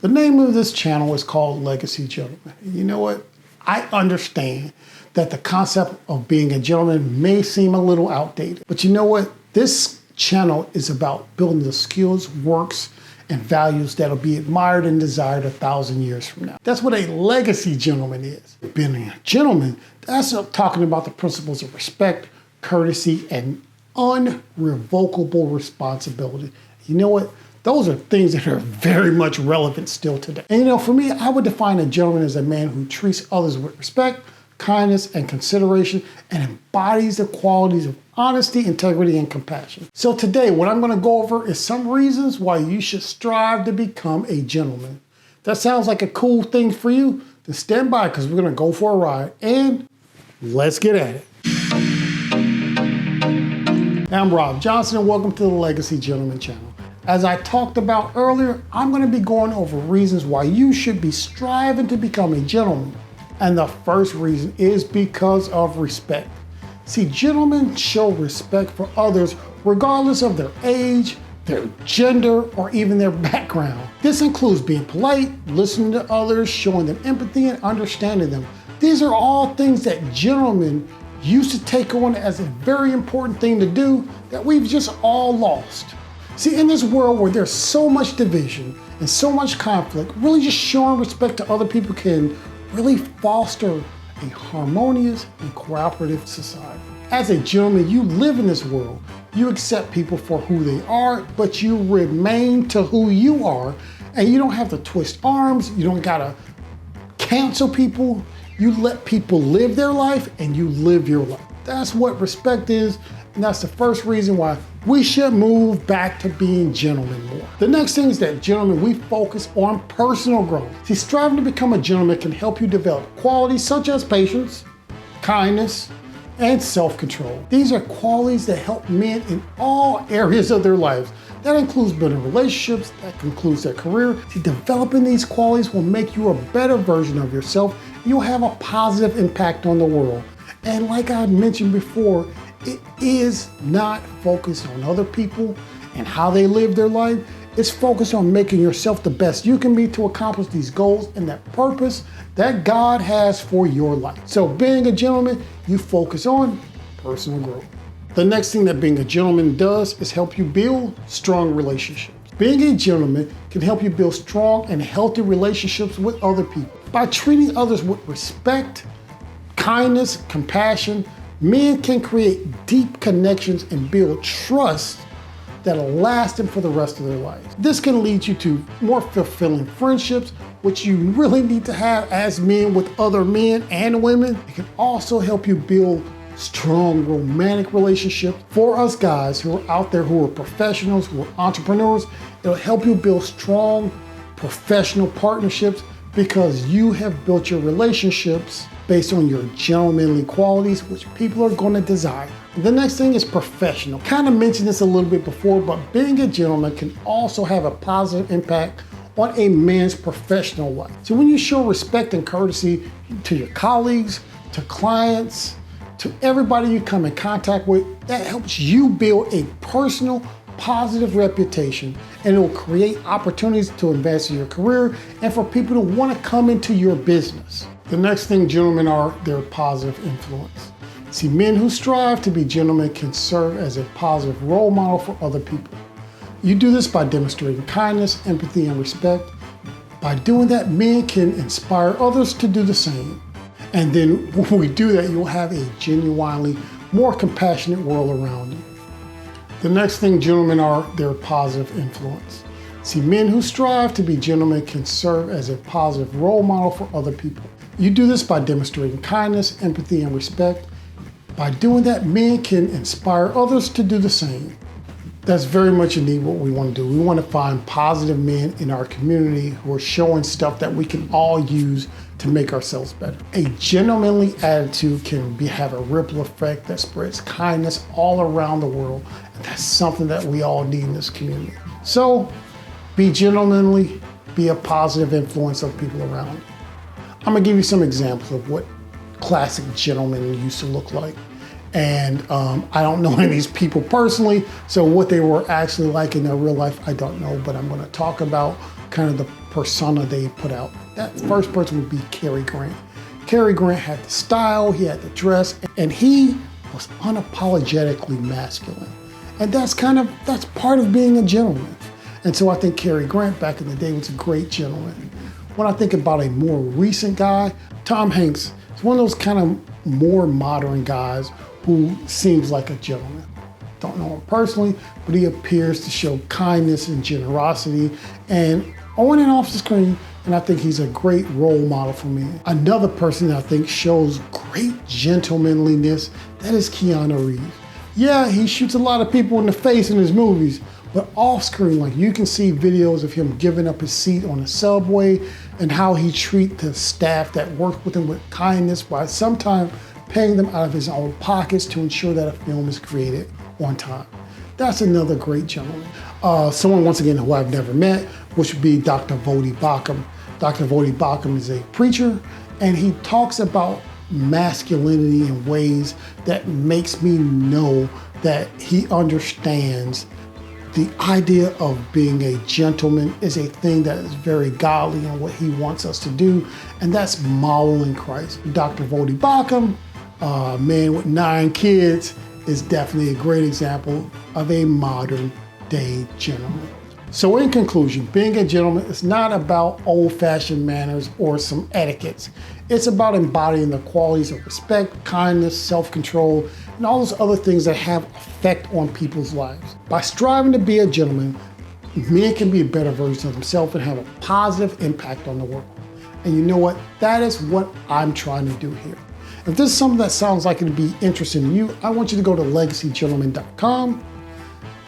The name of this channel is called Legacy Gentleman. You know what? I understand that the concept of being a gentleman may seem a little outdated, but you know what? This channel is about building the skills, works, and values that'll be admired and desired 1,000 years from now. That's what a legacy gentleman is. Being a gentleman, that's talking about the principles of respect, courtesy, and unrevocable responsibility. You know what? Those are things that are very much relevant still today. And you know, for me, I would define a gentleman as a man who treats others with respect, kindness, and consideration, and embodies the qualities of honesty, integrity, and compassion. So today, what I'm gonna go over is some reasons why you should strive to become a gentleman. That sounds like a cool thing for you? Then stand by, because we're gonna go for a ride, and let's get at it. I'm Rob Johnson, and welcome to the Legacy Gentleman channel. As I talked about earlier, I'm going to be going over reasons why you should be striving to become a gentleman. And the first reason is because of respect. See, gentlemen show respect for others regardless of their age, their gender, or even their background. This includes being polite, listening to others, showing them empathy, and understanding them. These are all things that gentlemen used to take on as a very important thing to do that we've just all lost. See, in this world where there's so much division and so much conflict, really just showing respect to other people can really foster a harmonious and cooperative society. As a gentleman, you live in this world. You accept people for who they are, but you remain to who you are, and you don't have to twist arms. You don't gotta cancel people. You let people live their life and you live your life. That's what respect is, and that's the first reason why we should move back to being gentlemen more. The next thing is that gentlemen, we focus on personal growth. See, striving to become a gentleman can help you develop qualities such as patience, kindness, and self-control. These are qualities that help men in all areas of their lives. That includes building relationships, that includes their career. See, developing these qualities will make you a better version of yourself. You'll have a positive impact on the world. And like I mentioned before, it is not focused on other people and how they live their life. It's focused on making yourself the best you can be to accomplish these goals and that purpose that God has for your life. So being a gentleman, you focus on personal growth. The next thing that being a gentleman does is help you build strong relationships. Being a gentleman can help you build strong and healthy relationships with other people. By treating others with respect, kindness, compassion, men can create deep connections and build trust that'll last them for the rest of their lives. This can lead you to more fulfilling friendships, which you really need to have as men with other men and women. It can also help you build strong romantic relationships. For us guys who are out there who are professionals, who are entrepreneurs, it'll help you build strong professional partnerships because you have built your relationships based on your gentlemanly qualities, which people are going to desire. The next thing is professional. Kind of mentioned this a little bit before, but being a gentleman can also have a positive impact on a man's professional life. So when you show respect and courtesy to your colleagues, to clients, to everybody you come in contact with, that helps you build a personal, positive reputation, and it will create opportunities to invest in your career and for people to want to come into your business. The next thing gentlemen are, they're positive influence. See, men who strive to be gentlemen can serve as a positive role model for other people. You do this by demonstrating kindness, empathy, and respect. By doing that, men can inspire others to do the same. And then when we do that, you'll have a genuinely more compassionate world around you. The next thing gentlemen are, they're positive influence. See, men who strive to be gentlemen can serve as a positive role model for other people. You do this by demonstrating kindness, empathy, and respect. By doing that, men can inspire others to do the same. That's very much indeed what we want to do. We want to find positive men in our community who are showing stuff that we can all use to make ourselves better. A gentlemanly attitude can have a ripple effect that spreads kindness all around the world. And that's something that we all need in this community. So be gentlemanly, be a positive influence of people around you. I'm gonna give you some examples of what classic gentlemen used to look like. And I don't know any of these people personally, so what they were actually like in their real life, I don't know, but I'm gonna talk about kind of the persona they put out. That first person would be Cary Grant. Cary Grant had the style, he had the dress, and he was unapologetically masculine. And that's part of being a gentleman. And so I think Cary Grant back in the day was a great gentleman. When I think about a more recent guy, Tom Hanks is one of those kind of more modern guys who seems like a gentleman. Don't know him personally, but he appears to show kindness and generosity and on and off the screen, and I think he's a great role model for me. Another person that I think shows great gentlemanliness, that is Keanu Reeves. Yeah, he shoots a lot of people in the face in his movies, but off screen, like you can see videos of him giving up his seat on the subway and how he treats the staff that work with him with kindness while sometimes paying them out of his own pockets to ensure that a film is created on time. That's another great gentleman. Someone, once again, who I've never met, which would be Dr. Vodi Bakum. Dr. Vodi Bakum is a preacher, and he talks about masculinity in ways that makes me know that he understands the idea of being a gentleman is a thing that is very godly in what he wants us to do, and that's modeling Christ. Dr. Vodi Bakum, a man with 9 kids, is definitely a great example of a modern day gentleman. So in conclusion, being a gentleman is not about old-fashioned manners or some etiquettes. It's about embodying the qualities of respect, kindness, self-control, and all those other things that have effect on people's lives. By striving to be a gentleman, men can be a better version of themselves and have a positive impact on the world. And you know what? That is what I'm trying to do here. If this is something that sounds like it'd be interesting to you, I want you to go to legacygentleman.com,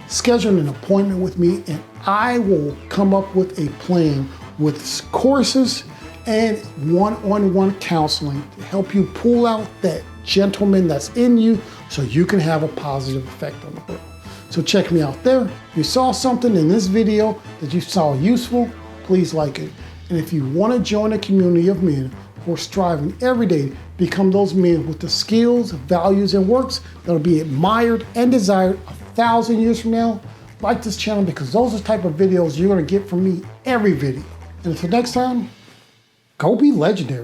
schedule an appointment with me, and I will come up with a plan with courses and one-on-one counseling to help you pull out that gentleman that's in you so you can have a positive effect on the world. So check me out there. If you saw something in this video that you saw useful, please like it. And if you want to join a community of men who are striving every day to become those men with the skills, values, and works that will be admired and desired 1,000 years from now, like this channel, because those are the type of videos you're going to get from me every video. And until next time, go be legendary.